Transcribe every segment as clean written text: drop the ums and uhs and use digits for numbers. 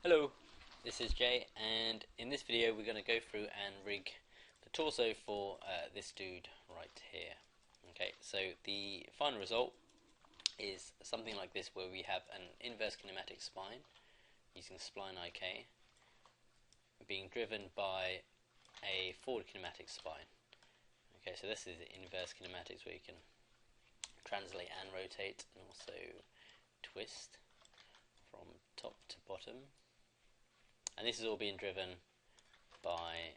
Hello, this is Jay, and in this video we're going to go through and rig the torso for this dude right here. Okay, so the final result is something like this, where we have an inverse kinematic spine using spline IK being driven by a forward kinematic spine. Okay, so this is the inverse kinematics, where you can translate and rotate and also twist from top to bottom. And this is all being driven by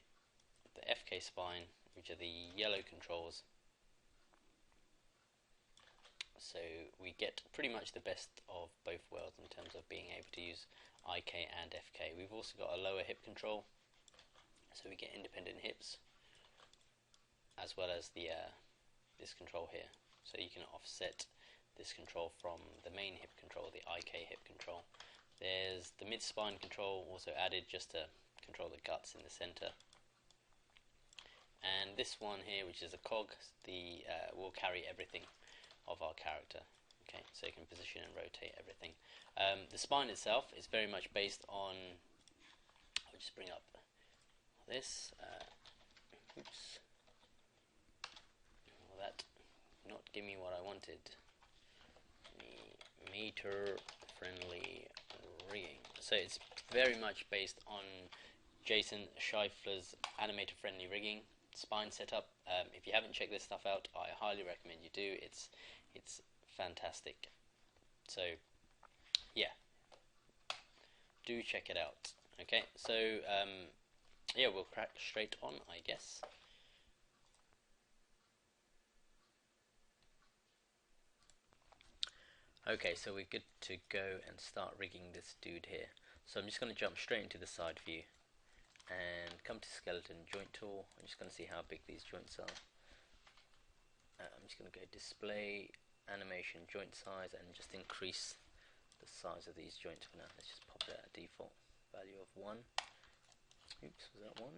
the FK spine, which are the yellow controls. So we get pretty much the best of both worlds in terms of being able to use IK and FK. We've also got a lower hip control, so we get independent hips, as well as the this control here. So you can offset this control from the main hip control, the IK hip control. There's the mid-spine control also added, just to control the guts in the center. And this one here, which is a cog, will carry everything of our character. Okay, so you can position and rotate everything. The spine itself is very much based on, I'll just bring up this, oops, well, that not give me what I wanted, meter friendly rigging. So it's very much based on Jason Scheifler's animator friendly rigging spine setup. If you haven't checked this stuff out, I highly recommend you do. It's fantastic. So yeah, do check it out. Okay, so yeah, we'll crack straight on, I guess. Okay, so we're good to go and start rigging this dude here. So I'm just going to jump straight into the side view and come to skeleton joint tool. I'm just going to see how big these joints are. I'm just going to go display animation joint size and just increase the size of these joints for now. Let's just pop that at default value of 1. Oops, was that 1?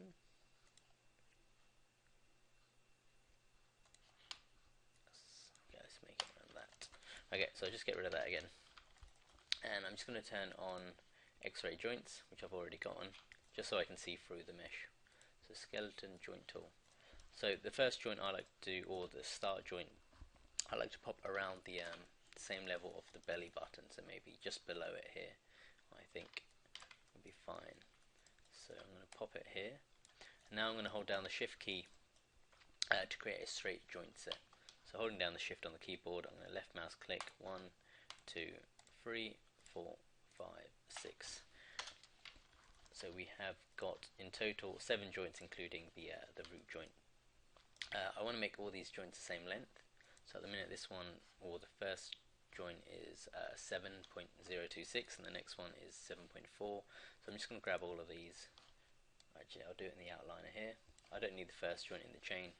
Okay, let's make it around that. Okay, so I'll just get rid of that again. And I'm just going to turn on X-ray joints, which I've already got on, just so I can see through the mesh. So skeleton joint tool. So the first joint I like to do, or the start joint, I like to pop around the same level of the belly button, so maybe just below it here, I think will be fine. So I'm going to pop it here. Now I'm going to hold down the shift key to create a straight joint set. So holding down the shift on the keyboard, I'm going to left mouse click 1, 2, 3, 4, 5, 6. So we have got in total 7 joints, including the root joint. I want to make all these joints the same length. So at the minute this one, or the first joint, is 7.026 and the next one is 7.4. So I'm just going to grab all of these. Actually, I'll do it in the outliner here. I don't need the first joint in the chain.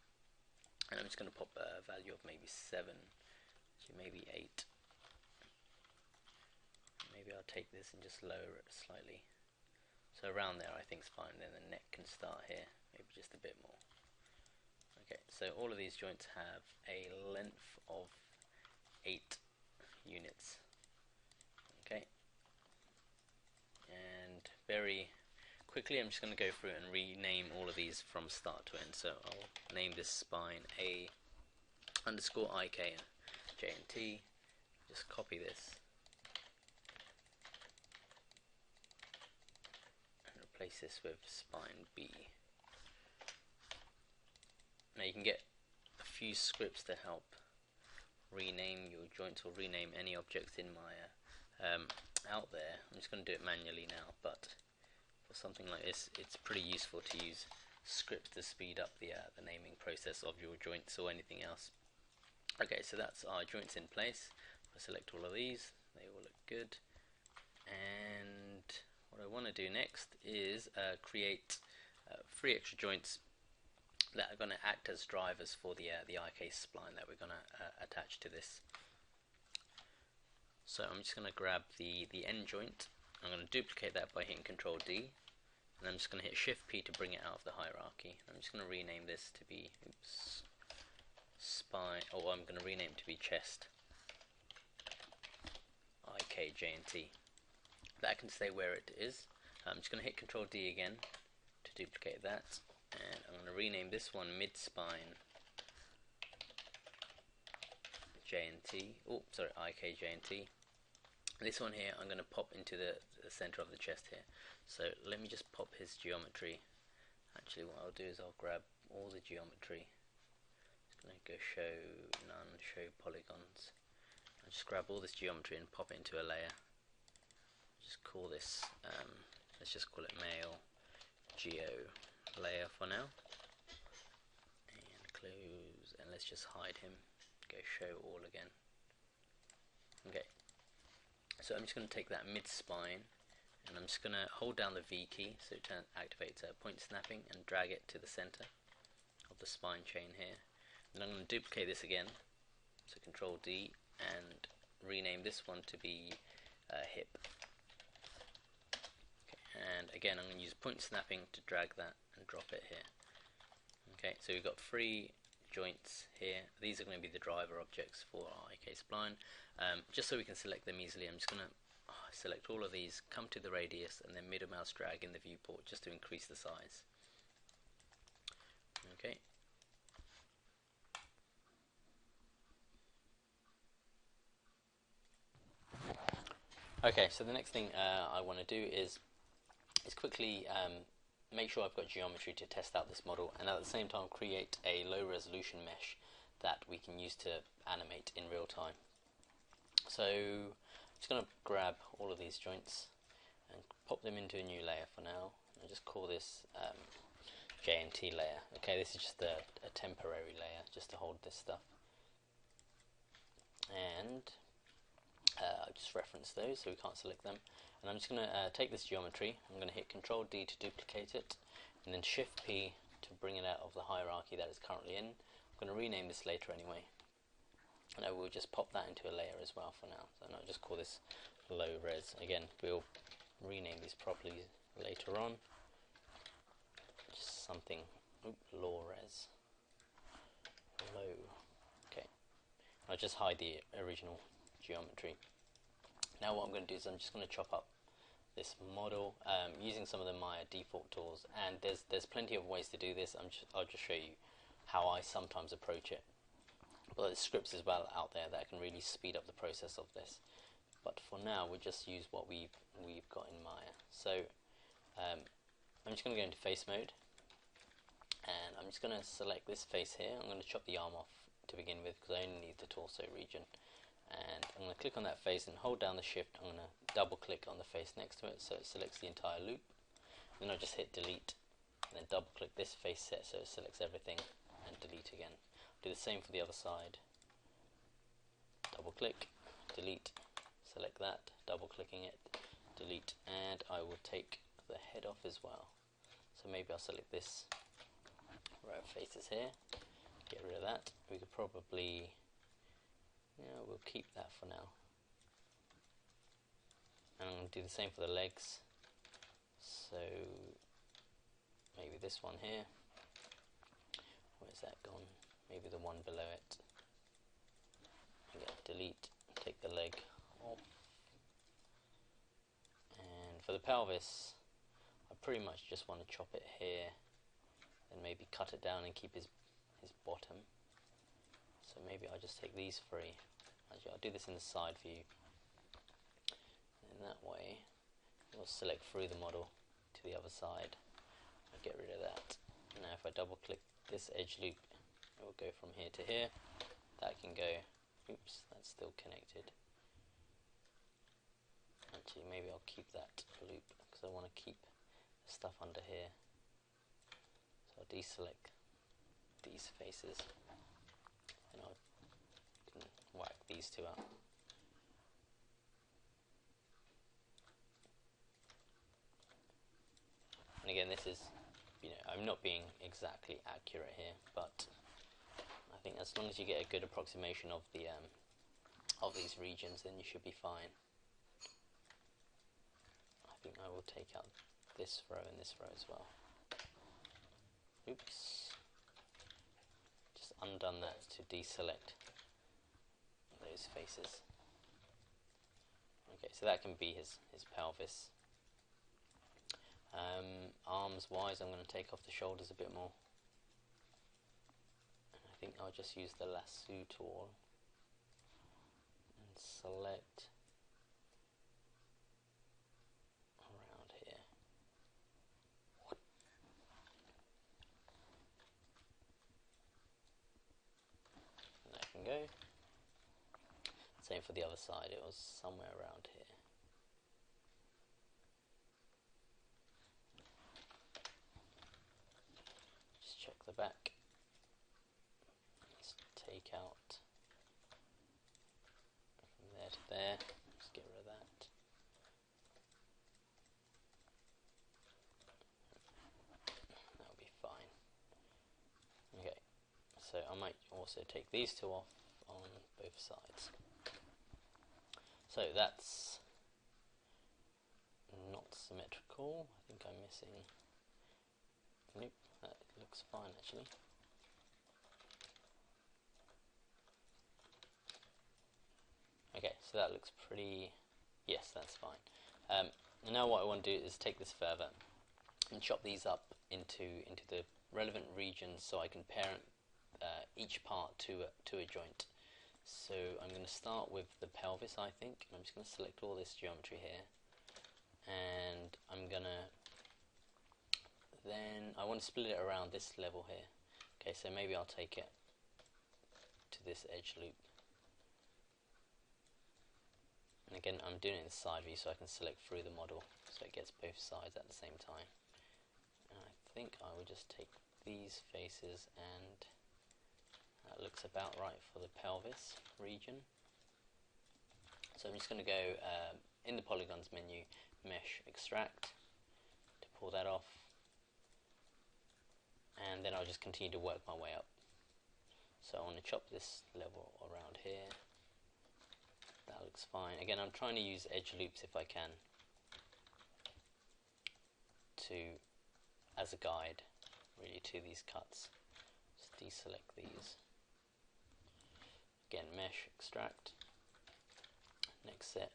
And I'm just going to pop a value of maybe 7, actually maybe 8. Maybe I'll take this and just lower it slightly. So around there I think is fine. Then the neck can start here, maybe just a bit more. Okay, so all of these joints have a length of 8 units. Okay, and very quickly I'm just going to go through and rename all of these from start to end. So I'll name this spine A underscore IK JNT. Just copy this and replace this with spine B. Now you can get a few scripts to help rename your joints or rename any objects in Maya out there. I'm just going to do it manually now, but for something like this it's pretty useful to use scripts to speed up the naming process of your joints or anything else. Okay, so that's our joints in place. I select all of these, they all look good, and what I want to do next is create 3 extra joints that are going to act as drivers for the IK spline that we're going to attach to this. So I'm just going to grab the end joint. I'm going to duplicate that by hitting Control D, and I'm just going to hit Shift P to bring it out of the hierarchy. I'm just going to rename this to be spine, or I'm going to rename it to be chest IK JNT. That can stay where it is. I'm just going to hit Control D again to duplicate that, and I'm going to rename this one mid-spine J&T, oh sorry, IKJNT. This one here I'm going to pop into the center of the chest here. So let me just pop his geometry. Actually what I'll do is I'll grab all the geometry. Just going to go show none, show polygons. I'll just grab all this geometry and pop it into a layer. Just call this, let's just call it male geo layer for now. And close, and let's just hide him. Go show all again. Okay. So I'm just going to take that mid-spine and I'm just going to hold down the V key so it activates point snapping and drag it to the center of the spine chain here. Then I'm going to duplicate this again, so Control D, and rename this one to be hip. Okay, and again I'm going to use point snapping to drag that and drop it here. Okay, so we've got 3 joints here. These are going to be the driver objects for our IK spline. Just so we can select them easily, I'm just going to select all of these, come to the radius, and then middle mouse drag in the viewport just to increase the size. Okay. Okay, so the next thing I want to do is quickly make sure I've got geometry to test out this model, and at the same time create a low resolution mesh that we can use to animate in real time. So I'm just going to grab all of these joints and pop them into a new layer for now. I'll just call this J&T layer. Okay, this is just a temporary layer just to hold this stuff. And I'll just reference those so we can't select them. And I'm just going to take this geometry, I'm going to hit Control D to duplicate it, and then Shift P to bring it out of the hierarchy that it's currently in. I'm going to rename this later anyway. And I will just pop that into a layer as well for now. So I'll just call this low res. Again, we'll rename these properly later on. Just something, low res. Low. Okay. I'll just hide the original geometry. Now what I'm going to do is I'm just going to chop up this model using some of the Maya default tools, and there's plenty of ways to do this. I'll just show you how I sometimes approach it. But there's scripts as well out there that can really speed up the process of this. But for now, we'll just use what we've got in Maya. So I'm just going to go into face mode, and I'm just going to select this face here. I'm going to chop the arm off to begin with because I only need the torso region. And I'm going to click on that face and hold down the shift. I'm going to double click on the face next to it so it selects the entire loop. Then I'll just hit delete, and then double click this face set so it selects everything, and delete again. Do the same for the other side. Double click, delete, select that, double clicking it, delete, and I will take the head off as well. So maybe I'll select this row of faces here, get rid of that. We could probably, we'll keep that for now. And I'm going to do the same for the legs. So maybe this one here. Where's that gone? Maybe the one below it. Again, delete, take the leg off. And for the pelvis, I pretty much just want to chop it here, and maybe cut it down and keep his bottom. So maybe I'll just take these 3. Actually, I'll do this in the side view. In that way, we'll select through the model to the other side. I'll get rid of that. Now if I double click this edge loop, it will go from here to here. That can go, oops, that's still connected. Actually, maybe I'll keep that loop because I want to keep the stuff under here. So I'll deselect these faces, and I'll whack these 2 out. And again, this is, I'm not being exactly accurate here, but I think as long as you get a good approximation of the of these regions, then you should be fine. I think I will take out this row and this row as well. Oops. Just undone that to deselect those faces. Okay, so that can be his pelvis. Arms wise, I'm going to take off the shoulders a bit more. And I think I'll just use the lasso tool and select around here. And that can go. Same for the other side, it was somewhere around here. Just check the back. Let's take out from there to there. Just get rid of that. That'll be fine. Okay, so I might also take these two off on both sides. So that's not symmetrical. I think I'm missing. Nope, that looks fine actually. Okay, so that looks pretty. Yes, that's fine. And now what I want to do is take this further and chop these up into the relevant regions so I can parent each part to a joint. So I'm going to start with the pelvis, I think. I'm just going to select all this geometry here, and I'm going to then I want to split it around this level here. Okay, so maybe I'll take it to this edge loop. And again, I'm doing it in the side view so I can select through the model so it gets both sides at the same time. And I think I will just take these faces, and that looks about right for the pelvis region. So I'm just going to go in the polygons menu, mesh, extract, to pull that off, and then I'll just continue to work my way up. So I want to chop this level around here. That looks fine. Again, I'm trying to use edge loops if I can as a guide really to these cuts. Just deselect these. Again, mesh, extract, next set.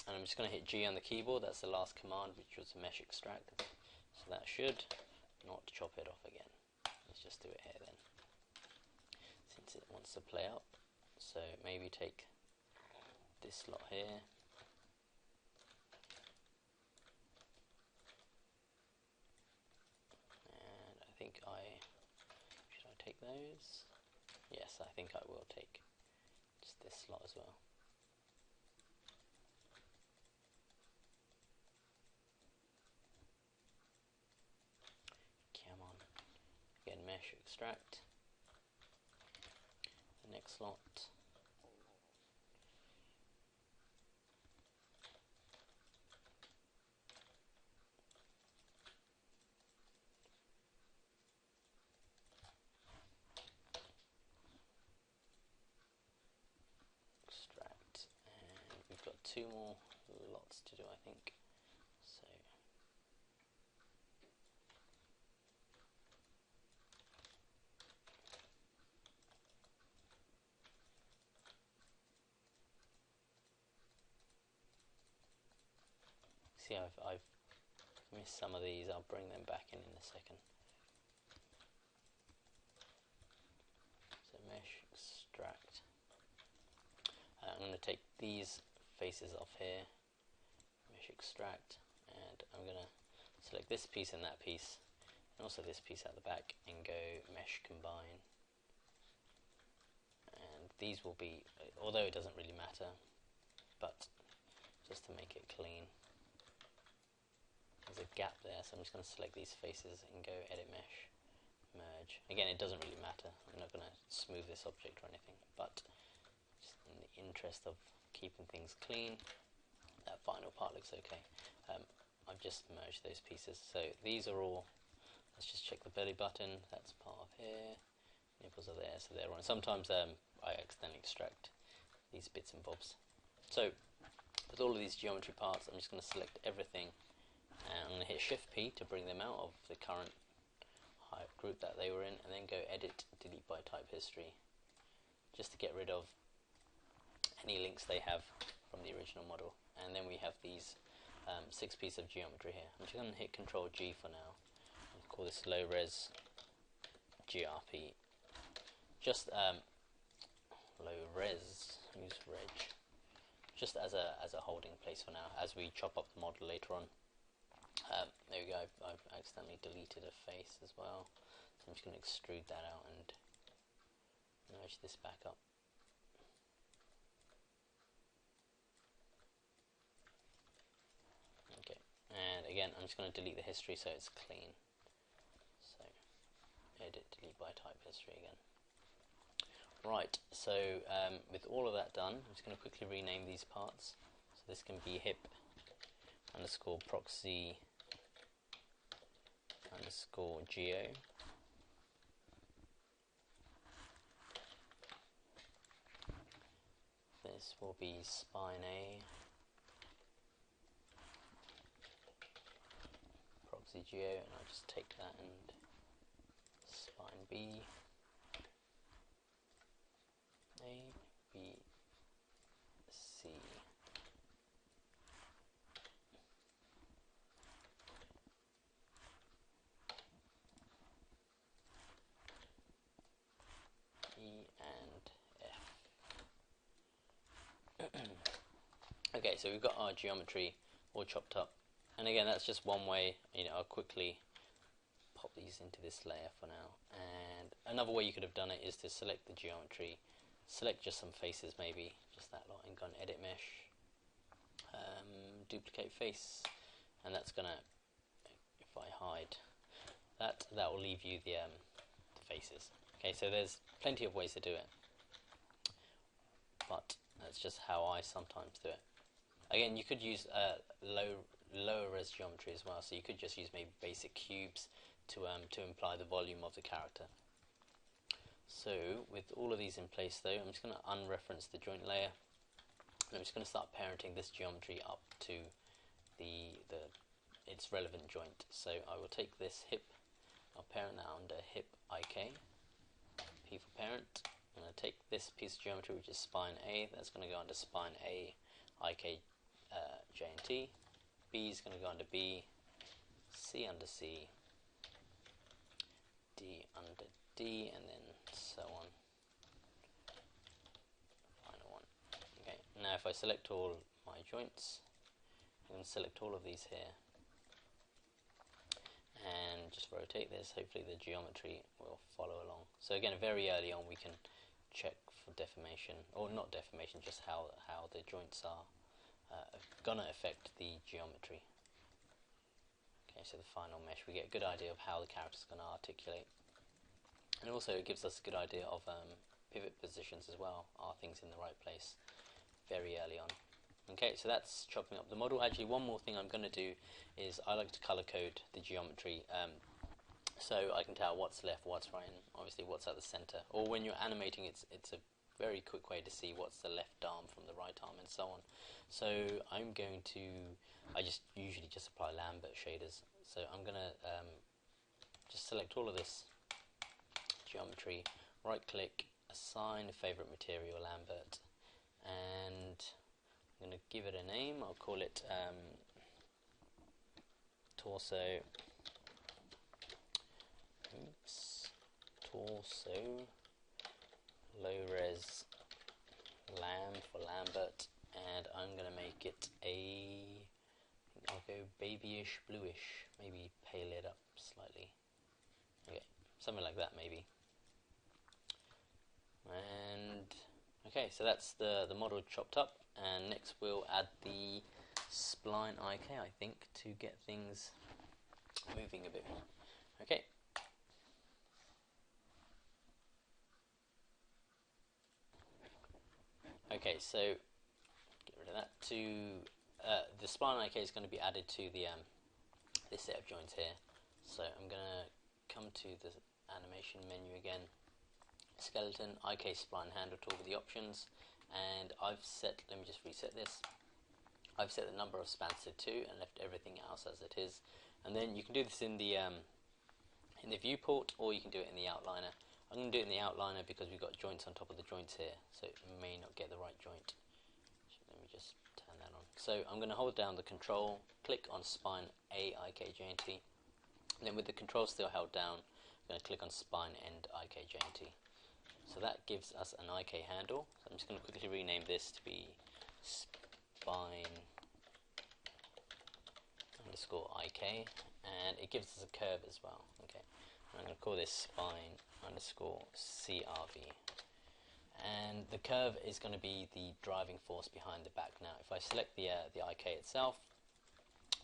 And I'm just going to hit G on the keyboard. That's the last command, which was mesh extract. So that should not chop it off again. Let's just do it here then, since it wants to play up. So maybe take this lot here. And I think should I take those? Yes, I think I will take just this lot as well. Come on. Again, mesh, extract. The next lot. Extract. And we've got two more lots to do, I think. So see, I've missed some of these. I'll bring them back in a second. So mesh, extract. I'm going to take these faces off here, mesh, extract, and I'm going to select this piece and that piece, and also this piece at the back, and go mesh, combine. And these will be, although it doesn't really matter, but just to make it clean. There's a gap there, so I'm just going to select these faces and go edit mesh, merge. Again, it doesn't really matter. I'm not going to smooth this object or anything, but just in the interest of keeping things clean, that final part looks okay. I've just merged those pieces. So these are all, let's just check the belly button, that's part of here, nipples are there, so they're on. Sometimes I accidentally extract these bits and bobs. So with all of these geometry parts, I'm just going to select everything, and I'm going to hit Shift P to bring them out of the current group that they were in, and then go edit, delete by type history, just to get rid of any links they have from the original model. And then we have these 6 pieces of geometry here. I'm just going to hit Control G for now. I'll call this low res GRP. Just low res, use reg, just as a holding place for now, as we chop up the model later on. There we go, I've accidentally deleted a face as well, so I'm just going to extrude that out and merge this back up. Okay, and again I'm just going to delete the history so it's clean. So edit, delete by type history again. Right, so with all of that done, I'm just going to quickly rename these parts. So this can be hip underscore proxy underscore geo. This will be spine A, proxy geo, and I'll just take that and spine B, A, B, C. E and F. Okay, so we've got our geometry all chopped up, and again that's just one way. I'll quickly pop these into this layer for now. And another way you could have done it is to select the geometry, select just some faces, maybe just that lot, and go and edit mesh, duplicate face, and that's gonna, if I hide that, will leave you the faces. Okay, so there's plenty of ways to do it, but that's just how I sometimes do it. Again, you could use lower res geometry as well, so you could just use maybe basic cubes to imply the volume of the character. So with all of these in place though, I'm just going to unreference the joint layer, and I'm just going to start parenting this geometry up to its relevant joint. So I will take this hip, I'll parent that under hip IK, P for parent. I'm going to take this piece of geometry which is spine A, that's going to go under spine A, IK, J and T. B is going to go under B, C under C, D under D, and then so on. Final one. Okay, now if I select all my joints, I'm going to select all of these here, and just rotate this. Hopefully the geometry will follow along. So again, very early on we can check for deformation, or not deformation, just how the joints are gonna affect the geometry. Okay, so the final mesh, we get a good idea of how the character's gonna articulate, and also it gives us a good idea of pivot positions as well. Are things in the right place very early on? Okay, so that's chopping up the model. Actually, one more thing I'm going to do is I like to color code the geometry, so I can tell what's left, what's right, and obviously what's at the center. Or when you're animating, it's a very quick way to see what's the left arm from the right arm and so on. So I'm going to, I just usually just apply Lambert shaders. So I'm going to just select all of this geometry, right click, assign favorite material Lambert, and I'm going to give it a name. I'll call it torso low res lamb for Lambert, and I'm going to make it I'll go babyish bluish, maybe pale it up slightly. Okay, something like that maybe. And okay, so that's the model chopped up, and next we'll add the spline IK, I think, to get things moving a bit more. Okay. Okay, so get rid of that. The spline IK is going to be added to the this set of joints here. So I'm going to come to the animation menu again, skeleton, IK spline handle tool with the options, and I've set, let me just reset this, I've set the number of spans to 2 and left everything else as it is. And then you can do this in the in the viewport, or you can do it in the outliner. I'm going to do it in the outliner because we've got joints on top of the joints here, so it may not get the right joint. Let me just turn that on. So I'm going to hold down the control, click on spine A, I, K, J, and T, and then with the control still held down, I'm going to click on spine end, I, K, J, and T. So that gives us an IK handle. So I'm just going to quickly rename this to be spine underscore IK, and it gives us a curve as well. Okay, and I'm going to call this spine underscore CRV, and the curve is going to be the driving force behind the back. Now if I select the IK itself,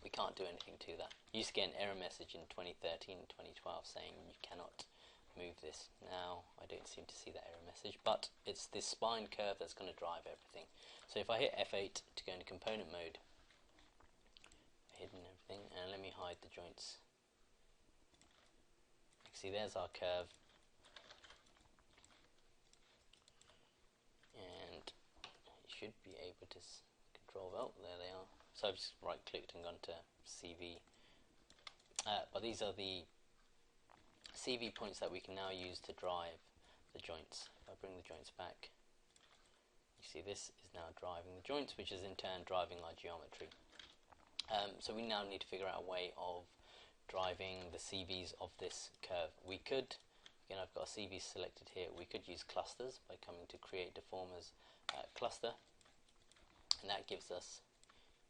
we can't do anything to that. You used to get an error message in 2013 and 2012 saying you cannot move this. Now I don't seem to see that error message, but it's this spine curve that's going to drive everything. So if I hit F8 to go into component mode, hidden everything, and let me hide the joints. You can see there's our curve, and you should be able to control, oh there they are. So I've just right clicked and gone to CV, but these are the CV points that we can now use to drive the joints. If I bring the joints back, you see this is now driving the joints, which is in turn driving our geometry. So we now need to figure out a way of driving the CVs of this curve. We could, again I've got a CV selected here, we could use clusters by coming to create deformers cluster, and that gives us,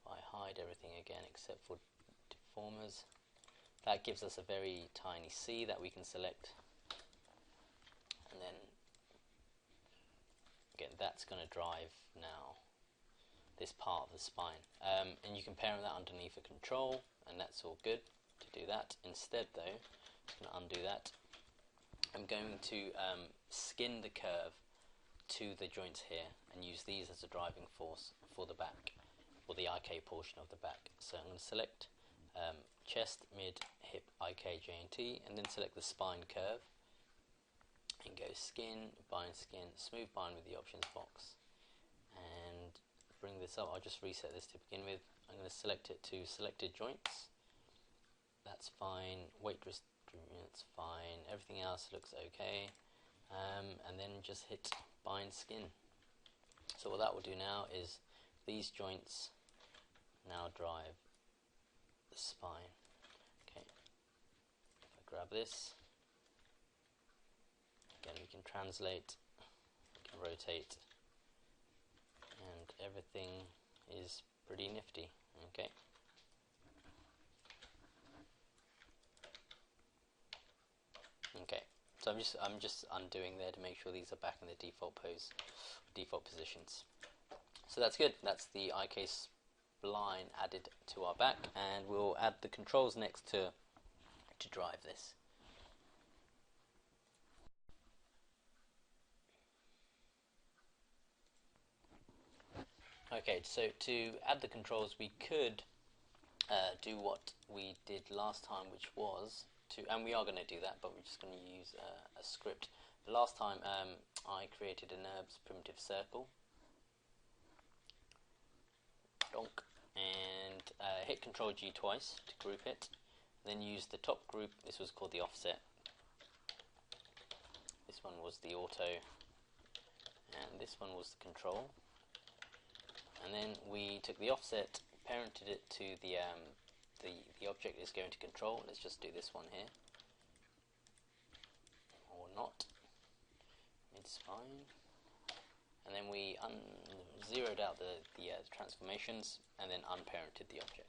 I hide everything again except for deformers, that gives us a very tiny C that we can select, and then again that's going to drive now this part of the spine, and you can parent that underneath a control, and that's all good to do that. Instead though, I'm going to undo that. I'm going to skin the curve to the joints here and use these as a driving force for the back, or the IK portion of the back. So I'm going to select chest, mid, hip, IK, J, and T, and then select the spine curve and go skin, bind skin, smooth bind with the options box, and bring this up. I'll just reset this to begin with. I'm going to select it to selected joints. That's fine. Weight restrictions, fine. Everything else looks okay. And then just hit bind skin. So what that will do now is these joints now drive the spine. Okay. If I grab this, again we can translate, we can rotate, and everything is pretty nifty. Okay. Okay. So I'm just undoing there to make sure these are back in the default pose, default positions. So that's good. That's the IK spline added to our back, and we'll add the controls next to drive this. Okay, so to add the controls, we could do what we did last time, which was to, and we are going to do that, but we're just going to use a script. The last time I created a NURBS primitive circle, donk, and hit Control G twice to group it, then use the top group. This was called the offset, this one was the auto, and this one was the control. And then we took the offset, parented it to the object is going to control. Let's just do this one here, or not. It's fine. And then we zeroed out the transformations, and then unparented the object,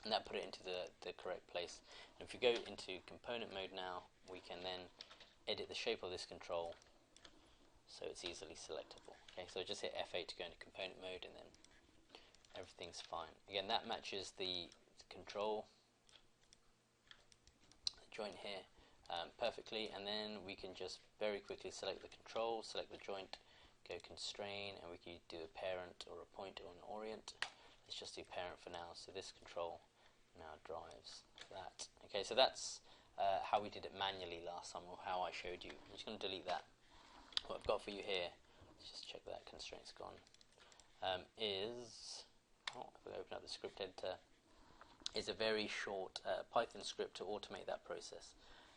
and that put it into the correct place. And if we go into component mode now, we can then edit the shape of this control so it's easily selectable. Okay, so just hit F8 to go into component mode, and then everything's fine. Again, that matches the control, the joint here, perfectly, and then we can just very quickly select the control, select the joint, go constrain, and we can do a parent or a point or an orient. Let's just do parent for now. So this control now drives that. Okay, so that's how we did it manually last time, or how I showed you. I'm just going to delete that. What I've got for you here, let's just check that constraint's gone, is, if we open up the script editor, is a very short Python script to automate that process.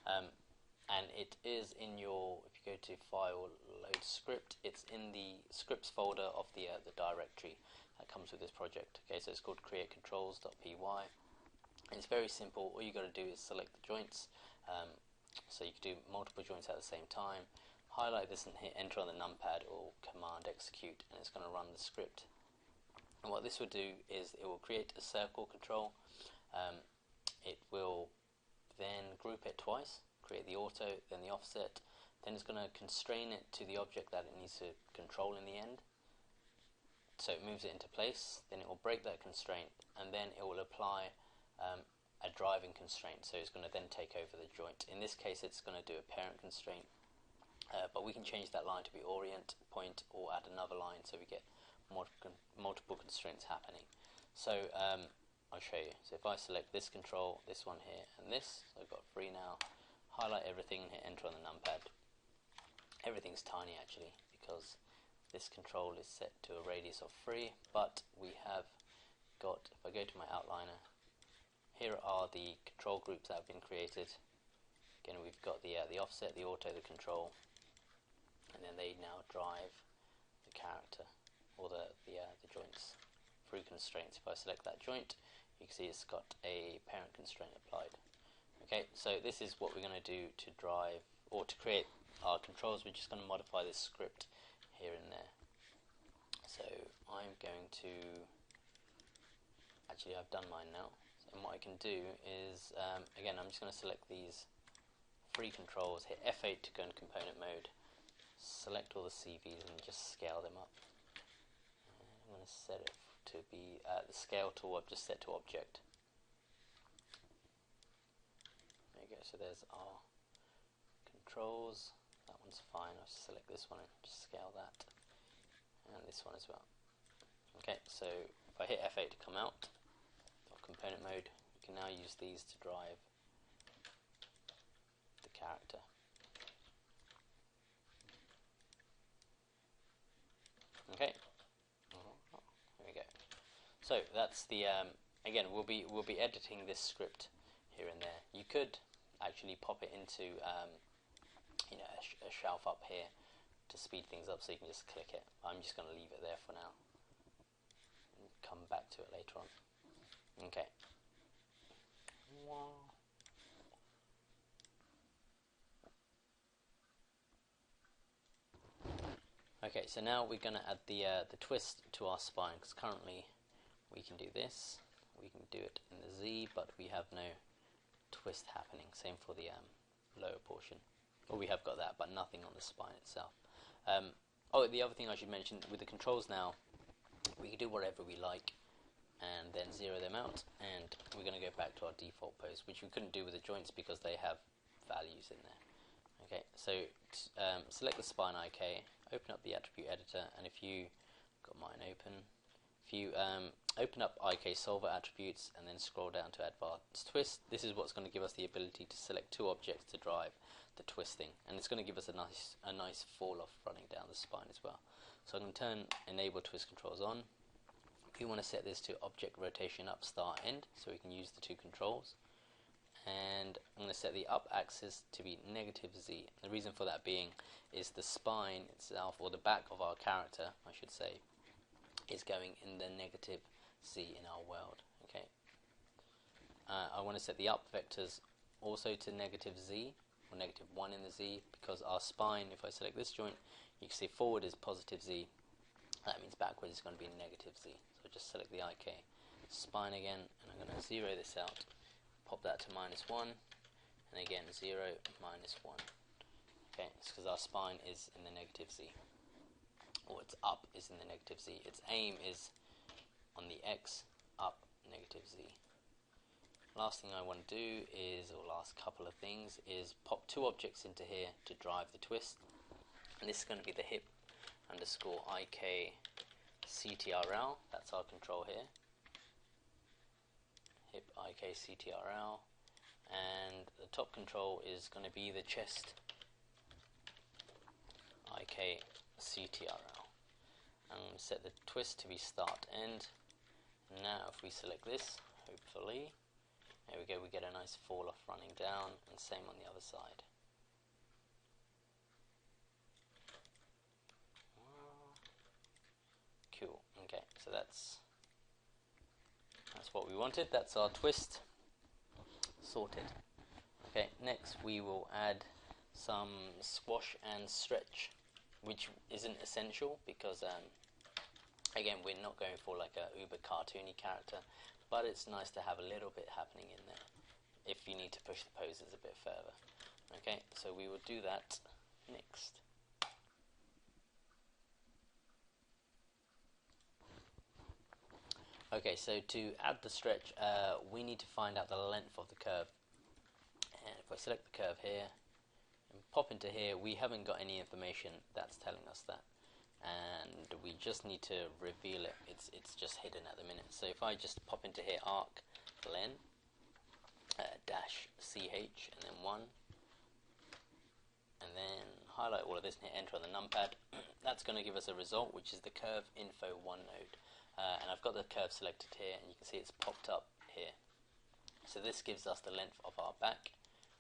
and it is in your, if you go to File, Load Script, it's in the scripts folder of the directory that comes with this project. Okay, so it's called createcontrols.py, and it's very simple. All you got to do is select the joints, so you can do multiple joints at the same time. Highlight this and hit enter on the numpad or command execute, and it's going to run the script. And what this will do is it will create a circle control. It will then group it twice, create the auto, then the offset, then it's going to constrain it to the object that it needs to control in the end. So it moves it into place, then it will break that constraint, and then it will apply a driving constraint. So it's going to then take over the joint. In this case, it's going to do a parent constraint, but we can change that line to be orient, point, or add another line so we get multiple constraints happening. So I'll show you. So if I select this control, this one here, and this, so I've got 3 now, highlight everything and hit enter on the numpad. Everything's tiny actually, because this control is set to a radius of 3, but we have got, if I go to my outliner, here are the control groups that have been created. Again, we've got the offset, the auto, the control, and then they now drive the character, or the joints through constraints. If I select that joint, you can see it's got a parent constraint applied. Okay, so this is what we're going to do to drive, or to create our controls. We're just going to modify this script here and there. So I'm going to, actually I've done mine now, and what I can do is, again, I'm just going to select these 3 controls, hit F8 to go in component mode, select all the CVs and just scale them up. I'm going to set it to be the scale tool I've just set to object. There you go, so there's our controls. That one's fine. I'll just select this one and just scale that, and this one as well. Okay, so if I hit F8 to come out of component mode, we can now use these to drive the character. Okay, there we go. So that's the again, we'll be editing this script here and there. You could actually pop it into a shelf up here to speed things up, so you can just click it. I'm just going to leave it there for now and come back to it later on. Okay. Okay, so now we're going to add the twist to our spine, because currently we can do this, we can do it in the Z, but we have no twist happening. Same for the lower portion. Well, we have got that, but nothing on the spine itself. Oh, the other thing I should mention, with the controls now, we can do whatever we like and then zero them out, and we're going to go back to our default pose, which we couldn't do with the joints because they have values in there. Okay, so select the spine IK, open up the attribute editor, and if you got mine open, if you open up IK solver attributes and then scroll down to advanced twist, this is what's going to give us the ability to select 2 objects to drive the twisting, and it's going to give us a nice fall off running down the spine as well. So I'm going to turn enable twist controls on. We want to set this to object rotation up, start, end, so we can use the 2 controls. And I'm going to set the up axis to be -Z. The reason for that being is the spine itself, or the back of our character, I should say, is going in the -Z in our world. Okay. I want to set the up vectors also to -Z, or -1 in the Z, because our spine, if I select this joint, you can see forward is +Z. That means backwards is going to be -Z. So just select the IK spine again, and I'm going to zero this out, pop that to -1, and again 0, -1. Okay, it's because our spine is in the -Z, or its up is in the -Z. Its aim is on the X, up, -Z. Last thing I want to do is, or last couple of things, is pop 2 objects into here to drive the twist, and this is going to be the hip underscore IK CTRL, that's our control here, hip IK CTRL, and the top control is going to be the chest IK CTRL. I'm going to set the twist to be start end. Now if we select this, hopefully There we go, we get a nice fall off running down, and same on the other side. Cool. Okay, so that's what we wanted. That's our twist sorted. Okay, next we will add some squash and stretch, which isn't essential because again, we're not going for like a uber cartoony character, but it's nice to have a little bit happening in there if you need to push the poses a bit further. Okay, so we will do that next. Okay, so to add the stretch, we need to find out the length of the curve. And if I select the curve here and pop into here, we haven't got any information that's telling us that. And we just need to reveal it. It's just hidden at the minute. So if I just pop into here, arc len dash ch and then 1, and then highlight all of this and hit enter on the numpad, that's going to give us a result, which is the curve info 1 node. And I've got the curve selected here, and you can see it's popped up here. So this gives us the length of our back,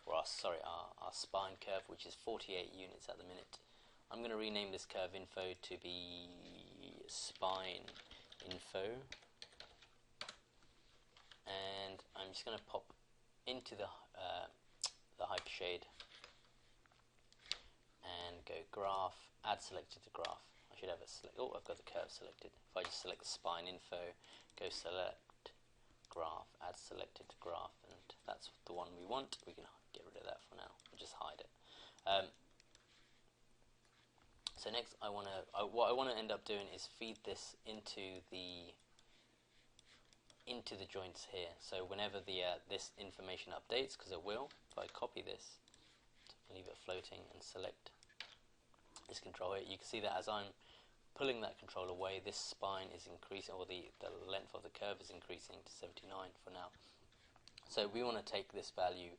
or our spine curve, which is 48 units at the minute. I'm going to rename this curve info to be spine info, and I'm just going to pop into the hypershade and go graph, add selected to graph. I should have it select. Oh, I've got the curve selected. If I just select the spine info, go select graph, add selected to graph, and that's the one we want. We can get rid of that for now. We'll just hide it. So next, what I want to end up doing is feed this into the joints here. So whenever this information updates, because it will, if I copy this, leave it floating, and select this control here, you can see that as I'm pulling that control away, this spine is increasing, or the length of the curve is increasing to 79 for now. So we want to take this value,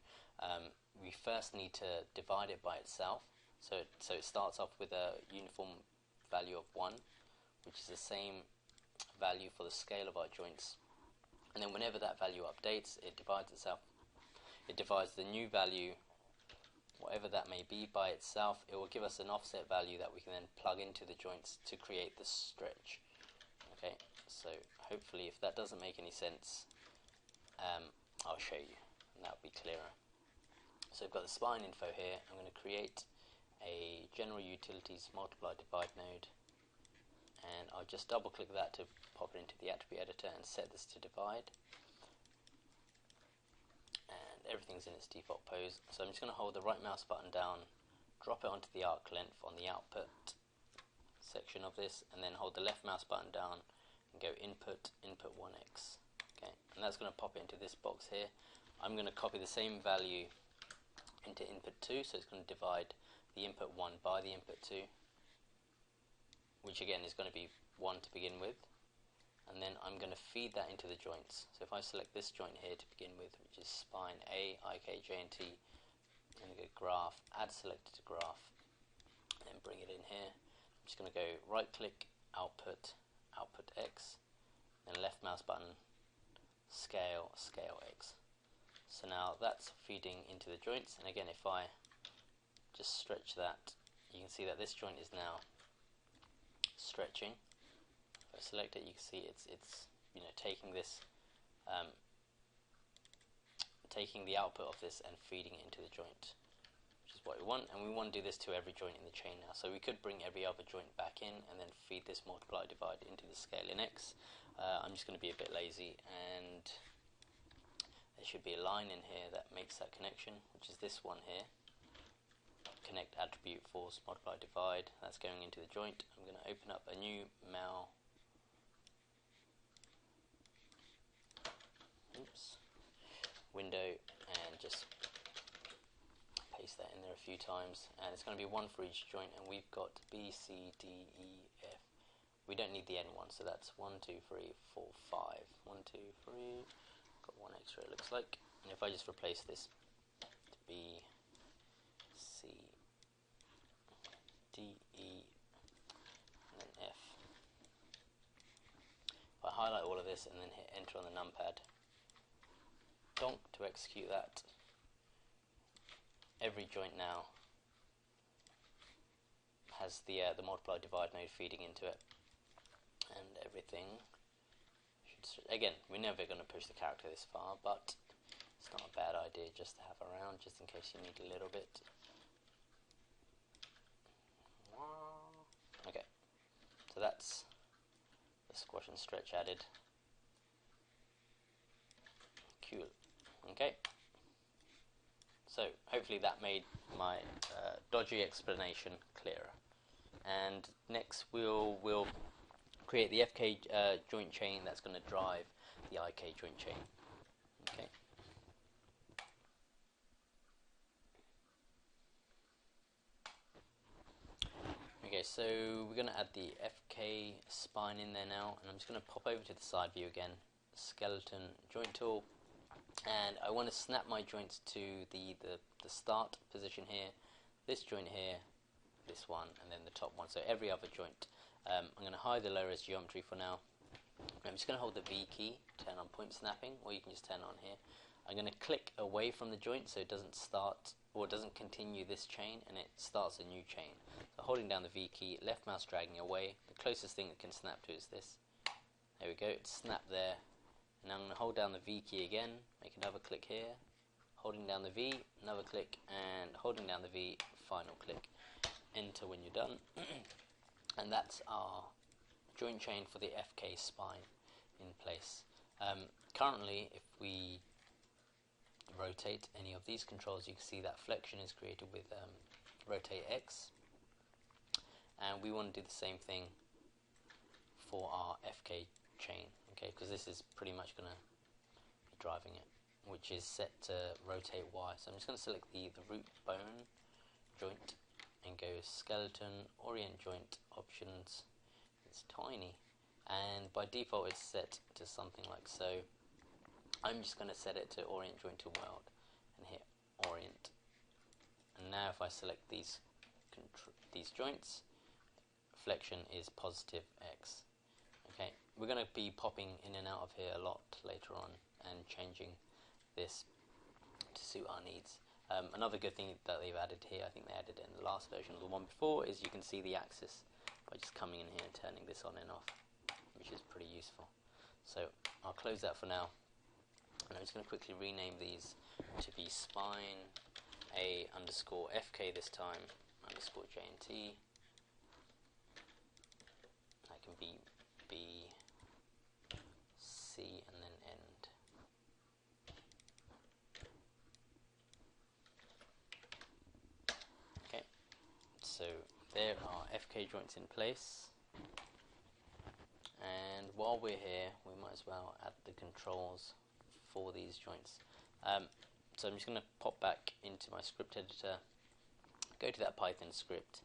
we first need to divide it by itself. So it starts off with a uniform value of 1, which is the same value for the scale of our joints. And then whenever that value updates, it divides itself. It divides the new value, whatever that may be, by itself. It will give us an offset value that we can then plug into the joints to create the stretch. Okay, so hopefully if that doesn't make any sense, I'll show you, and that'll be clearer. So I've got the spine info here. I'm going to create a general utilities multiply divide node, and I'll just double click that to pop it into the attribute editor and set this to divide, and everything's in its default pose. So I'm just going to hold the right mouse button down, drop it onto the arc length on the output section of this, and then hold the left mouse button down and go input 1x. Okay, and that's going to pop it into this box here. I'm going to copy the same value into input 2, so it's going to divide the input 1 by the input 2, which again is going to be 1 to begin with, and then I'm going to feed that into the joints. So if I select this joint here to begin with, which is spine A, I, K, J, and T, I'm going to go graph, add selected to graph, and then bring it in here. I'm just going to go right click, output X, then left mouse button, scale X. So now that's feeding into the joints, and again if I just stretch that, you can see that this joint is now stretching. If I select it, you can see it's taking this, taking the output of this and feeding it into the joint, which is what we want. And we want to do this to every joint in the chain now. So we could bring every other joint back in and then feed this multiply divide into the scale in X. I'm just going to be a bit lazy, and there should be a line in here that makes that connection, which is this one here. Connect attribute force multiply divide, that's going into the joint. I'm going to open up a new mal window and just paste that in there a few times, and it's going to be 1 for each joint, and we've got B, C, D, E, F. We don't need the N one, so that's 1, 2, 3, 4, 5. 1, 2, 3, got 1 extra it looks like. And if I just replace this to B, C, D, E, and then F. If I highlight all of this and then hit enter on the numpad, donk to execute that. Every joint now has the multiply divide node feeding into it, and everything should, again, we're never going to push the character this far, but it's not a bad idea just to have around, just in case you need a little bit. Okay, so that's the squash and stretch added. Cool. Okay, so hopefully that made my dodgy explanation clearer. And next we'll create the FK joint chain that's going to drive the IK joint chain. Okay. Okay, so we're going to add the FK spine in there now, and I'm just going to pop over to the side view again, skeleton joint tool, and I want to snap my joints to the start position here, this joint here, this one, and then the top one, so every other joint. I'm going to hide the low res geometry for now. I'm just going to hold the V key, turn on point snapping, or you can just turn it on here. I'm going to click away from the joint so it doesn't start, or it doesn't continue this chain, and it starts a new chain. So holding down the V key, left mouse dragging away, the closest thing it can snap to is this. There we go, it's snapped there. And I'm going to hold down the V key again, make another click here, holding down the V, another click, and holding down the V, final click. Enter when you're done. And that's our joint chain for the FK spine in place. Currently, if we rotate any of these controls, you can see that flexion is created with rotate X, and we want to do the same thing for our FK chain, okay, because this is pretty much going to be driving it, which is set to rotate Y. So I'm just going to select the root bone joint and go skeleton, orient joint, options. It's tiny, and by default it's set to something like so. I'm just going to set it to orient joint to world and hit orient. And now if I select these joints, flexion is positive X. Okay, we're going to be popping in and out of here a lot later on and changing this to suit our needs. Another good thing that they've added here, I think they added it in the last version of the one before, is you can see the axis by just coming in here and turning this on and off, which is pretty useful. So I'll close that for now, and I'm just going to quickly rename these to be spine A underscore FK this time, underscore JNT. That can be B, C, and then end. Okay, so there are FK joints in place, and while we're here we might as well add the controls for these joints. So I'm just going to pop back into my script editor, go to that Python script,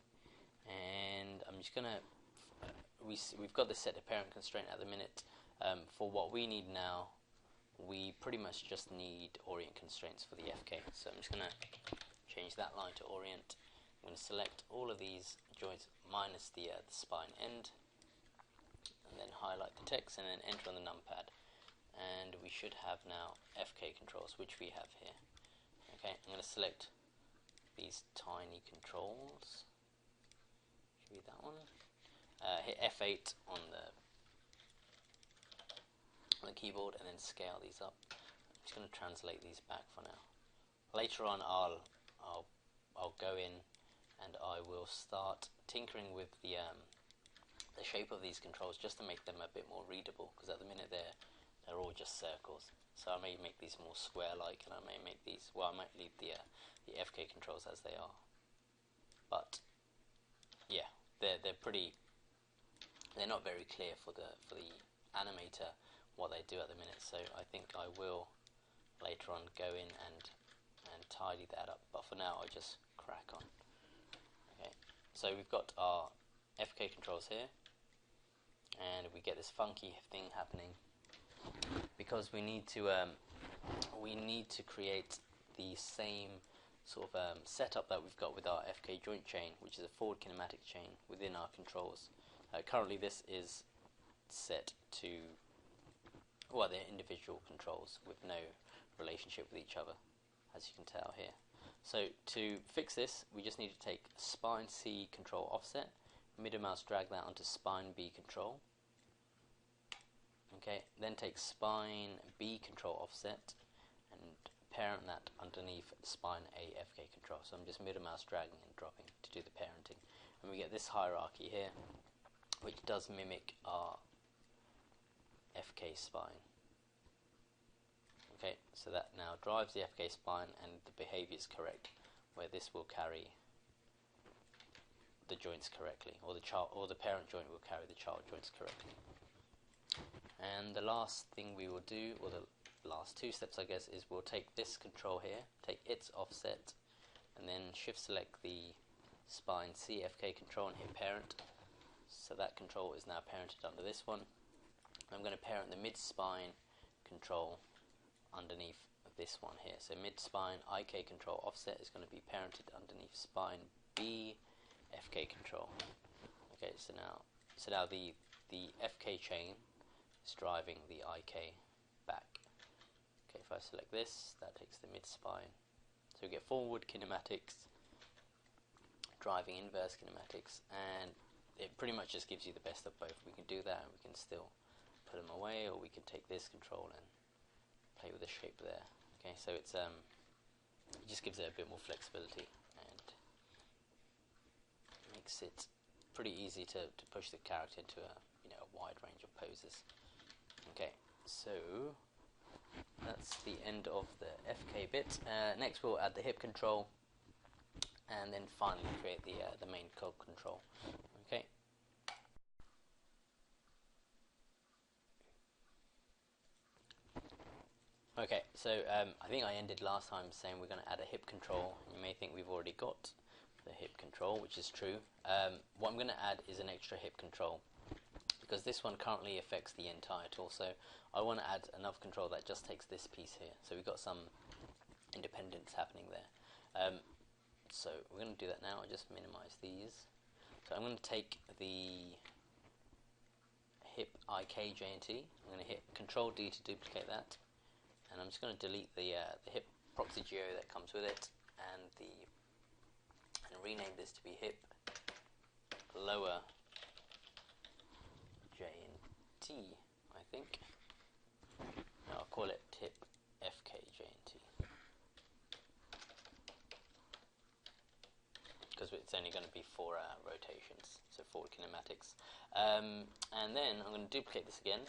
and I'm just going to, we've got this set to parent constraint at the minute. For what we need now, we pretty much just need orient constraints for the FK. So I'm just going to change that line to orient. I'm going to select all of these joints minus the spine end, and then highlight the text, and then enter on the numpad. And we should have now FK controls, which we have here. Okay, I'm going to select these tiny controls. Should be that one. Hit F8 on the keyboard, and then scale these up. I'm just going to translate these back for now. Later on, I'll go in and I will start tinkering with the shape of these controls just to make them a bit more readable, because at the minute they're all just circles. So I may make these more square-like, and I may make these, well, I might leave the FK controls as they are. But yeah, they're not very clear for the animator what they do at the minute. So I think I will later on go in and tidy that up. But for now, I'll just crack on. Okay, so we've got our FK controls here, and we get this funky thing happening because we need to create the same sort of setup that we've got with our FK joint chain, which is a forward kinematic chain within our controls. Currently this is set to, well, they're individual controls with no relationship with each other, as you can tell here. So to fix this, we just need to take spine C control offset, middle mouse drag that onto spine B control. Okay, then take spine B control offset and parent that underneath spine A FK control. So I'm just middle mouse dragging and dropping to do the parenting. And we get this hierarchy here, which does mimic our FK spine. Okay, so that now drives the FK spine and the behavior is correct, where this will carry the joints correctly, or the parent joint will carry the child joints correctly. And the last thing we will do, or the last two steps I guess, is we'll take this control here, take its offset, and then shift select the spine CFK control and hit parent. So that control is now parented under this one. I'm going to parent the mid spine control underneath this one here. So mid spine IK control offset is going to be parented underneath spine B FK control. Okay, so now the FK chain is driving the IK back. Okay, if I select this, that takes the mid spine. So we get forward kinematics, driving inverse kinematics, and it pretty much just gives you the best of both. We can do that and we can still put them away, or we can take this control and play with the shape there. Okay, so it just gives it a bit more flexibility and makes it pretty easy to push the character into a wide range of poses. Okay, so that's the end of the FK bit. Next we'll add the hip control, and then finally create the main cog control. Okay. Okay, so I think I ended last time saying we're going to add a hip control. You may think we've already got the hip control, which is true. What I'm going to add is an extra hip control, because this one currently affects the entire torso. I want to add enough control that just takes this piece here. So we've got some independence happening there. So we're going to do that now. I'll just minimize these. So I'm going to take the hip IK JNT. I'm going to hit Control D to duplicate that, and I'm just going to delete the hip proxy geo that comes with it, and rename this to be hip lower JNT, I think. No, I'll call it hip FK JNT, because it's only going to be 4 rotations, so forward kinematics. And then I'm going to duplicate this again.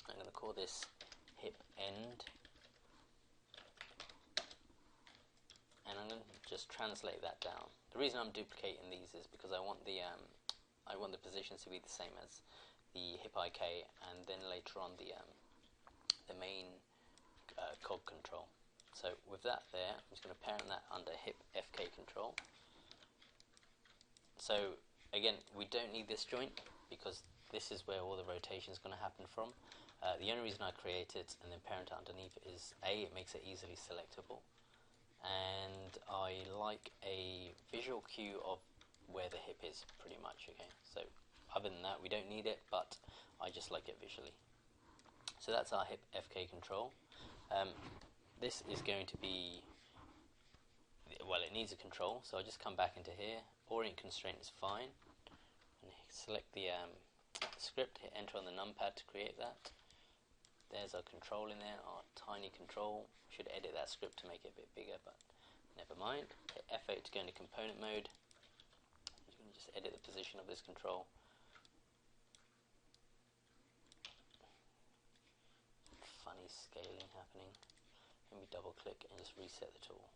I'm going to call this hip end, and I'm going to just translate that down. The reason I'm duplicating these is because I want the positions to be the same as the hip IK, and then later on the main cog control. So with that there, I'm just going to parent that under hip FK control. So again, we don't need this joint because this is where all the rotation is going to happen from. The only reason I create it and then parent it underneath is A, it makes it easily selectable, and I like a visual cue of where the hip is pretty much. Okay, so other than that we don't need it, but I just like it visually. So that's our hip FK control. This is going to be, well, it needs a control, so I'll just come back into here. Orient constraint is fine, and select the script, hit enter on the numpad to create that. There's our control in there, our tiny control. Should edit that script to make it a bit bigger, but never mind. Hit F8 to go into component mode. You can just edit the position of this control. Funny scaling happening. Let me double click and just reset the tool.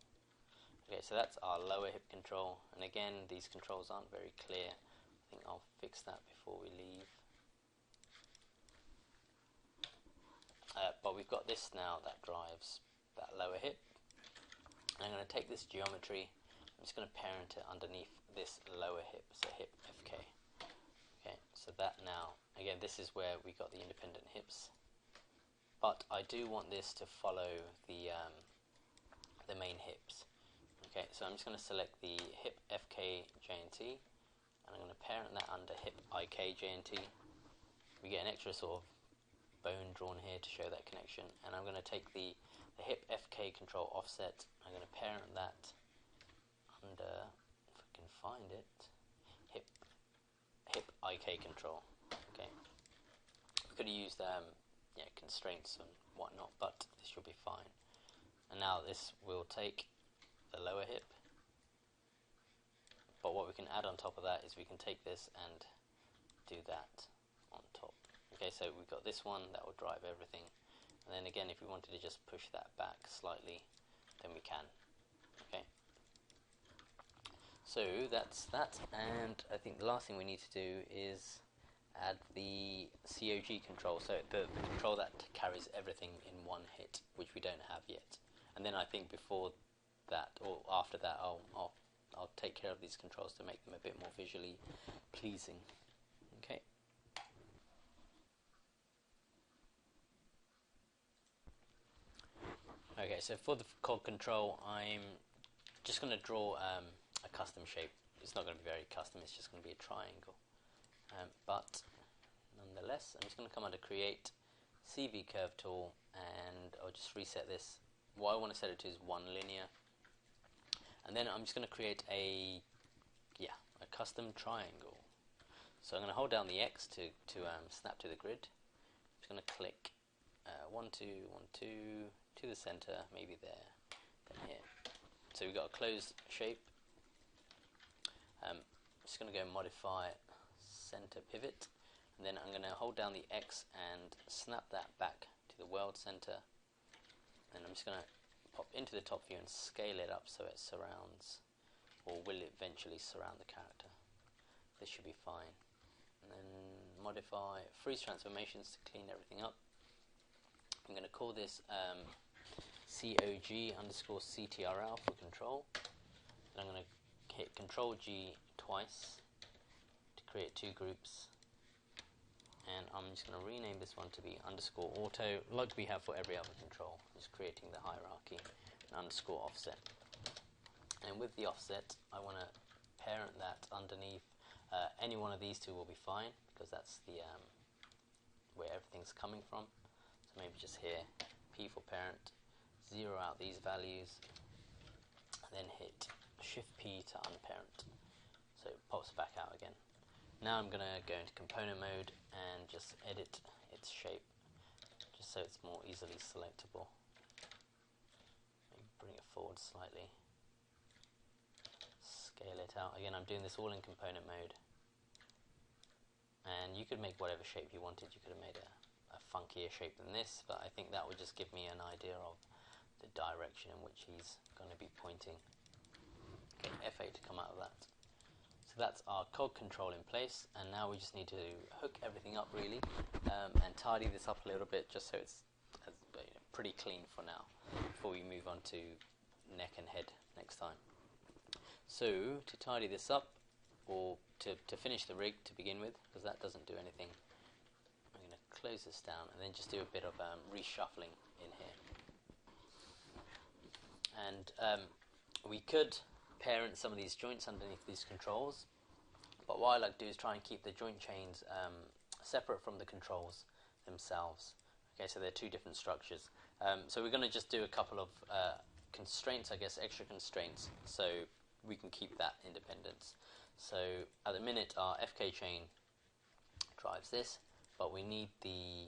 Okay, so that's our lower hip control, and again these controls aren't very clear. I think I'll fix that before we leave. But we've got this now that drives that lower hip. And I'm going to take this geometry, I'm just going to parent it underneath this lower hip, so hip FK. Okay, so that now, again, this is where we got the independent hips, but I do want this to follow the main hips. Okay, so I'm just going to select the hip FK JNT, and I'm going to parent that under hip IK JNT. We get an extra sort of bone drawn here to show that connection, and I'm going to take the the hip FK control offset. I'm going to parent that under, if I can find it, hip IK control. Okay, we could have used constraints and whatnot, but this should be fine. And now this will take the lower hip, but what we can add on top of that is we can take this and do that on top. Okay, so we've got this one that will drive everything, and then again, if we wanted to just push that back slightly, then we can. Okay, so that's that, and I think the last thing we need to do is add the COG control, so the control that carries everything in one hit, which we don't have yet. And then I think before that, or after that, I'll take care of these controls to make them a bit more visually pleasing. Okay. Okay, so for the cog control, I'm just going to draw a custom shape. It's not going to be very custom, it's just going to be a triangle. But nonetheless, I'm just going to come under Create, CV Curve Tool, and I'll just reset this. What I want to set it to is 1 linear. And then I'm just going to create a custom triangle. So I'm going to hold down the X to snap to the grid. I'm just going to click 1, 2, 1, 2 to the center, maybe there, then here. So we've got a closed shape. I'm just going to go modify center pivot, and then I'm going to hold down the X and snap that back to the world center. And I'm just going to pop into the top view and scale it up so it surrounds, or will eventually surround the character. This should be fine. And then modify freeze transformations to clean everything up. I'm going to call this COG underscore CTRL for control. Then I'm going to hit Control G twice to create 2 groups. And I'm just going to rename this one to be underscore auto, like we have for every other control, just creating the hierarchy, and underscore offset. And with the offset, I want to parent that underneath. Any one of these two will be fine, because that's the where everything's coming from. So maybe just here, P for parent, 0 out these values, and then hit Shift P to unparent, so it pops back out again. Now I'm going to go into component mode and just edit its shape, just so it's more easily selectable. Maybe bring it forward slightly. Scale it out. Again, I'm doing this all in component mode. And you could make whatever shape you wanted. You could have made a funkier shape than this, but I think that would just give me an idea of the direction in which he's going to be pointing. Okay, F8 to come out of that. So that's our cog control in place, and now we just need to hook everything up really, and tidy this up a little bit just so it's pretty clean for now, before we move on to neck and head next time. So to tidy this up, or to finish the rig to begin with, because that doesn't do anything, I'm going to close this down and then just do a bit of reshuffling in here. And we could parent some of these joints underneath these controls, but what I like to do is try and keep the joint chains separate from the controls themselves. Okay, so they're 2 different structures. So we're going to just do a couple of constraints, I guess, extra constraints, so we can keep that independence. So at the minute our FK chain drives this, but we need the,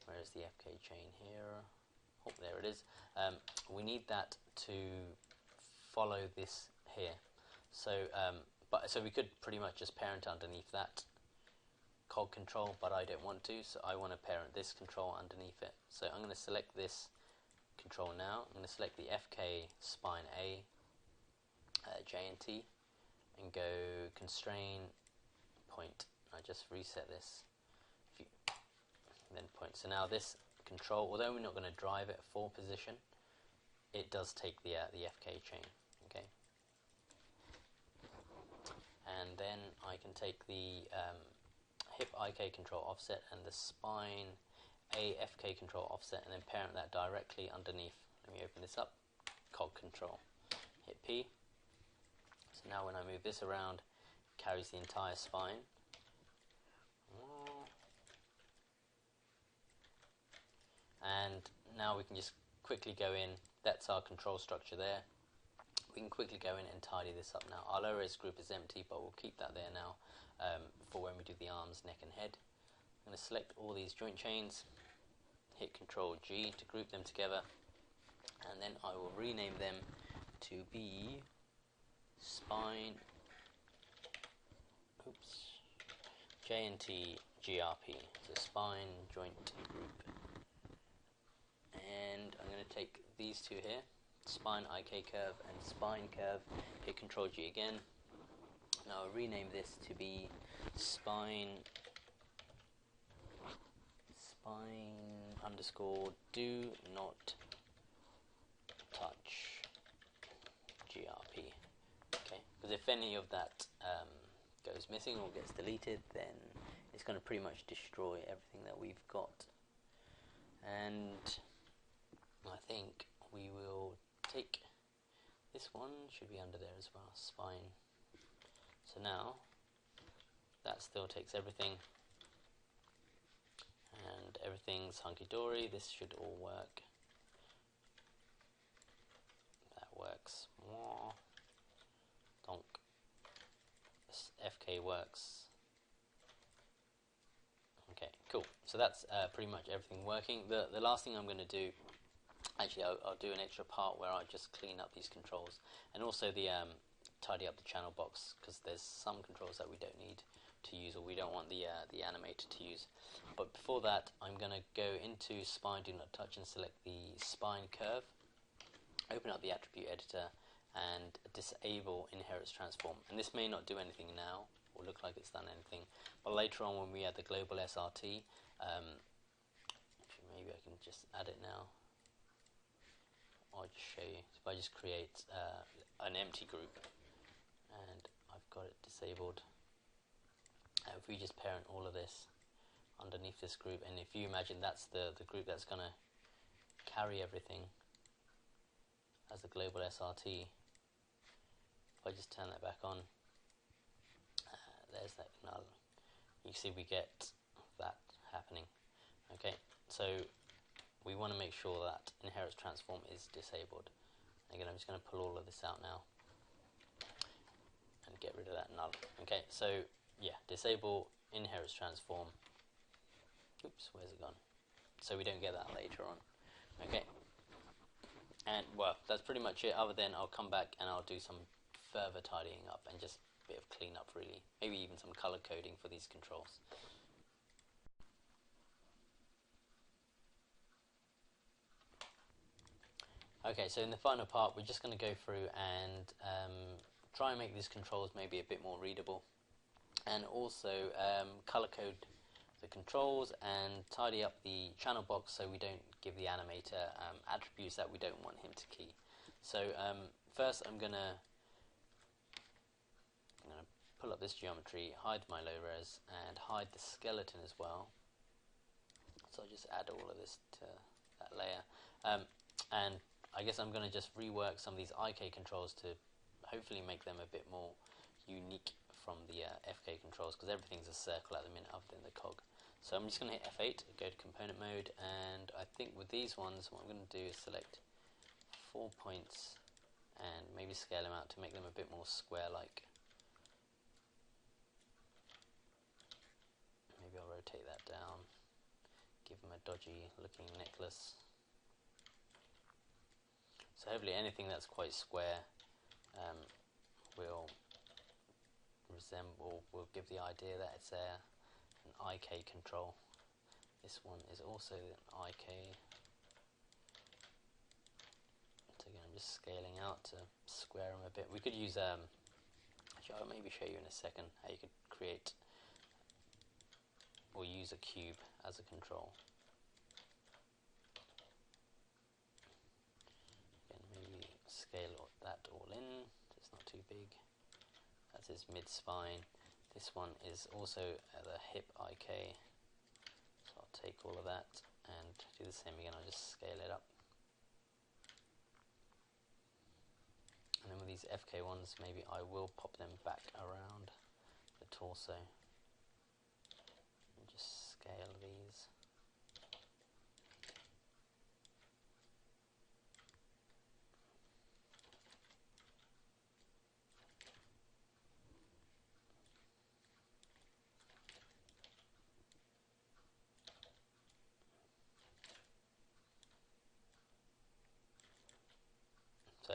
where is the FK chain here? Oh, there it is. We need that to follow this here. So so we could pretty much just parent underneath that cog control, but I don't want to, so I want to parent this control underneath it. So I'm going to select this control now. I'm going to select the FK spine A, J and T, and go constrain point. I just reset this, then point. So now this control, although we're not going to drive it for position, it does take the FK chain. Okay, and then I can take the hip IK control offset and the spine A FK control offset, and then parent that directly underneath. Let me open this up. Cog control. Hit P. So now when I move this around, it carries the entire spine. And now we can just quickly go in. That's our control structure there. We can quickly go in and tidy this up now. Our low res group is empty, but we'll keep that there now for when we do the arms, neck and head. I'm going to select all these joint chains, hit Control G to group them together, and then I will rename them to be spine, JNT GRP, so spine joint group. And I'm going to take these two here, spine IK curve and spine curve, hit Control G again. Now I'll rename this to be spine underscore do not touch GRP. Okay, because if any of that goes missing or gets deleted, then it's going to pretty much destroy everything that we've got. And I think we will take this one, should be under there as well, spine. So now that still takes everything, and everything's hunky-dory. This should all work. That works. Donk. This FK works. Okay, cool. So that's pretty much everything working. The last thing I'm going to do, actually I'll do an extra part where I just clean up these controls, and also the tidy up the channel box, because there's some controls that we don't need to use, or we don't want the animator to use. But before that, I'm going to go into spine do not touch and select the spine curve, open up the attribute editor and disable inherits transform. And this may not do anything now or look like it's done anything, but later on when we add the global SRT, maybe I can just add it now. I'll just show you. So if I just create an empty group, and I've got it disabled, and if we just parent all of this underneath this group, and if you imagine that's the group that's going to carry everything as the global SRT, if I just turn that back on, there's that null. You see we get that happening. Okay, so we want to make sure that inherits transform is disabled. Again, I'm just going to pull all of this out now and get rid of that null. Okay, so yeah, disable inherits transform. Oops, where's it gone? So we don't get that later on. Okay, and well, that's pretty much it, other than I'll come back and I'll do some further tidying up and just a bit of cleanup really, maybe even some color coding for these controls. Okay, so in the final part we're just going to go through and try and make these controls maybe a bit more readable, and also color code the controls and tidy up the channel box so we don't give the animator attributes that we don't want him to key. So first I'm going to pull up this geometry, hide my low res, and hide the skeleton as well. So I'll just add all of this to that layer. And I guess I'm going to just rework some of these IK controls to hopefully make them a bit more unique from the FK controls, because everything's a circle at the minute other than the cog. So I'm just going to hit F8, go to component mode, and I think with these ones what I'm going to do is select 4 points and maybe scale them out to make them a bit more square-like. Maybe I'll rotate that down, give them a dodgy looking necklace. So hopefully anything that's quite square will resemble, will give the idea that it's an IK control. This one is also an IK. So again, I'm just scaling out to square them a bit. We could use, actually I'll maybe show you in a second how you could create or use a cube as a control. Again, maybe scale that all in so it's not too big. That's his mid-spine. This one is also the hip IK. So I'll take all of that and do the same again. I'll just scale it up. And then with these FK ones, maybe I will pop them back around the torso. And just scale these.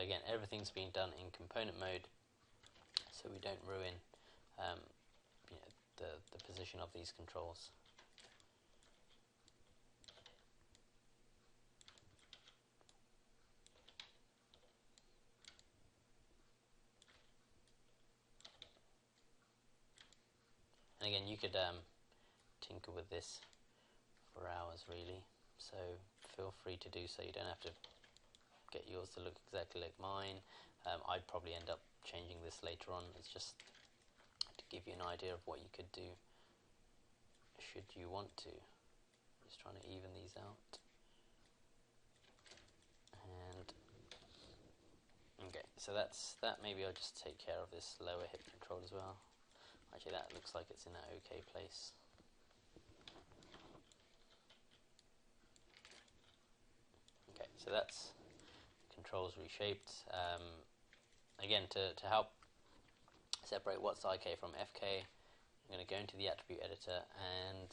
again, everything's being done in component mode, so we don't ruin you know, the position of these controls. And again, you could tinker with this for hours really, so feel free to do so. You don't have to get yours to look exactly like mine. I'd probably end up changing this later on. It's just to give you an idea of what you could do should you want to. Just trying to even these out. And okay, so that's that. Maybe I'll just take care of this lower hip control as well. Actually, that looks like it's in an okay place. Okay, so that's controls reshaped. Again, to help separate what's IK from FK, I'm going to go into the attribute editor, and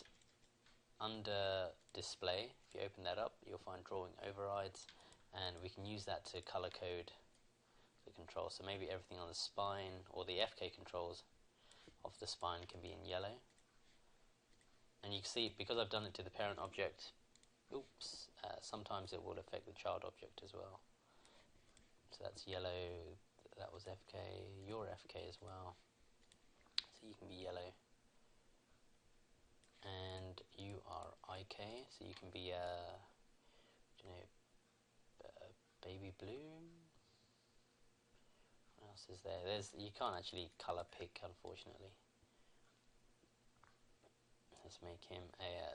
under display, if you open that up, you'll find drawing overrides, and we can use that to color code the control. So maybe everything on the spine or the FK controls of the spine can be in yellow. And you can see, because I've done it to the parent object, sometimes it will affect the child object as well. So that's yellow, that was FK, your FK as well. So you can be yellow. And you are IK, so you can be baby blue. What else is there? You can't actually color pick, unfortunately. Let's make him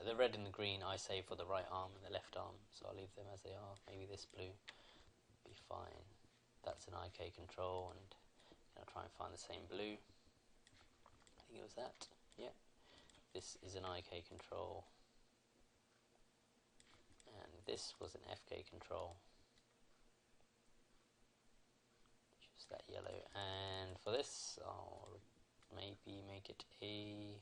the red and the green I save for the right arm and the left arm, so I'll leave them as they are. Maybe this blue be fine. That's an IK control, and I'll try and find the same blue. I think it was that. Yeah. This is an IK control, and this was an FK control. Just that yellow. And for this, I'll maybe make it a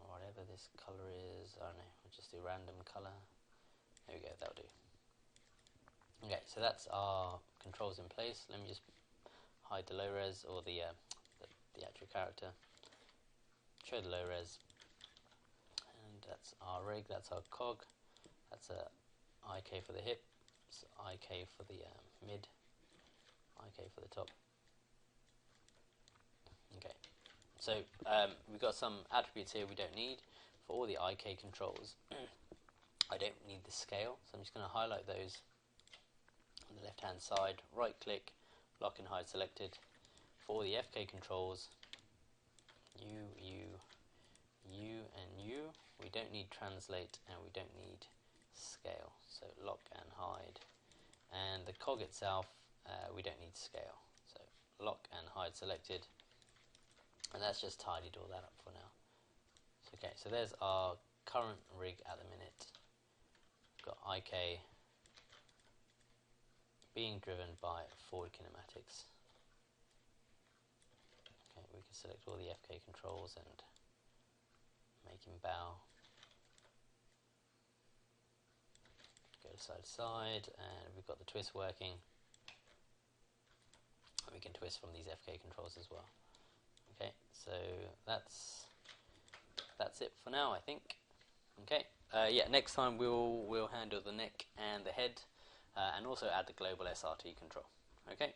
whatever this color is. I don't know. I'll just do random color. There we go. That'll do. Okay, so that's our controls in place. Let me just hide the low res or the actual character. Show the low res, and that's our rig, that's our cog, that's a IK for the hip, IK for the mid, IK for the top. Okay, so we've got some attributes here we don't need. For all the IK controls, I don't need the scale, so I'm just going to highlight those on the left hand side, right click, lock and hide selected. For all the FK controls, you, and you. We don't need translate, and we don't need scale. So lock and hide. And the cog itself, we don't need scale. So lock and hide selected. And that's just tidied all that up for now. So, okay, so there's our current rig at the minute. We've got IK being driven by forward kinematics. Okay, we can select all the FK controls and make him bow. Go side to side, and we've got the twist working. And we can twist from these FK controls as well. Okay, so that's it for now, I think. Okay, yeah. Next time we'll handle the neck and the head, and also add the global SRT control. Okay.